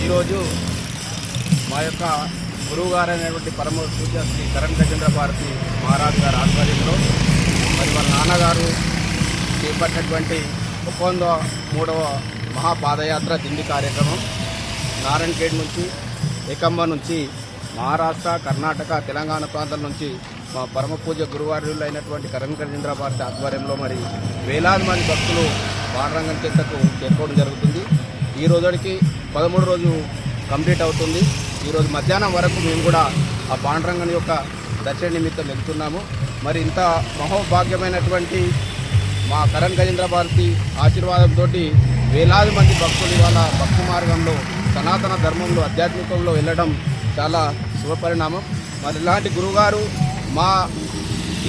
ఈరోజు మా యొక్క గురువుగారు అయినటువంటి పరమ పూజ్య శ్రీ కరణ్ గజేంద్ర భారతి మహారాజ్ గారి ఆధ్వర్యంలో మరి వాళ్ళ నాన్నగారు చేపట్టినటువంటి 103వ మహాపాదయాత్ర దిండి కార్యక్రమం నారాయణఖేడ్ నుంచి ఏకంబ నుంచి మహారాష్ట్ర, కర్ణాటక, తెలంగాణ ప్రాంతాల నుంచి మా పరమ పూజ గురువార్యులు అయినటువంటి కరణ్ గజేంద్ర భారతి ఆధ్వర్యంలో మరి వేలాది మంది భక్తులు పాండురంగం చెత్తకు చేరుకోవడం జరుగుతుంది. ఈ రోజుకి 13 రోజు కంప్లీట్ అవుతుంది. ఈరోజు మధ్యాహ్నం వరకు మేము కూడా ఆ పాండురంగం యొక్క దర్శన నిమిత్తం వెళ్తున్నాము. మరి ఇంత మహోభాగ్యమైనటువంటి మా కరణ్ గజేంద్ర భారతి ఆశీర్వాదంతో వేలాది మంది భక్తులు వాళ్ళ భక్తి మార్గంలో సనాతన ధర్మంలో ఆధ్యాత్మికంలో వెళ్ళడం చాలా శుభపరిణామం. మరి ఇలాంటి గురువుగారు మా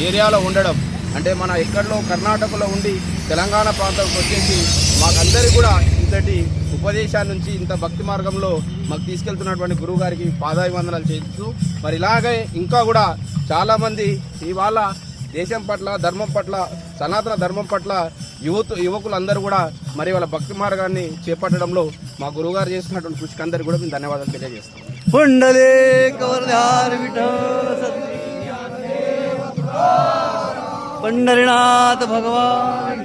ఏరియాలో ఉండడం అంటే మన ఎక్కడో కర్ణాటకలో ఉండి తెలంగాణ ప్రాంతానికి వచ్చేసి మాకందరికీ కూడా ఇంతటి ఉపదేశాల నుంచి ఇంత భక్తి మార్గంలో మాకు తీసుకెళ్తున్నటువంటి గురువు గారికి పాదాభివందనాలు చేస్తూ మరి ఇలాగే ఇంకా కూడా చాలామంది ఇవాళ దేశం పట్ల, ధర్మం పట్ల, సనాతన ధర్మం పట్ల యువకులందరూ కూడా మరి వాళ్ళ భక్తి మార్గాన్ని చేపట్టడంలో మా గురువుగారు చేస్తున్నటువంటి కృషికి అందరికీ కూడా మేము ధన్యవాదాలు తెలియజేస్తాం. पंढरीनाथ भगवान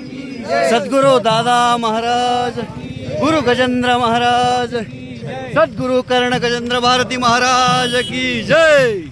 सद्गुरु दादा महाराज, गुरु गजेंद्र महाराज, सद्गुरु कर्ण गजेंद्र भारती महाराज की जय.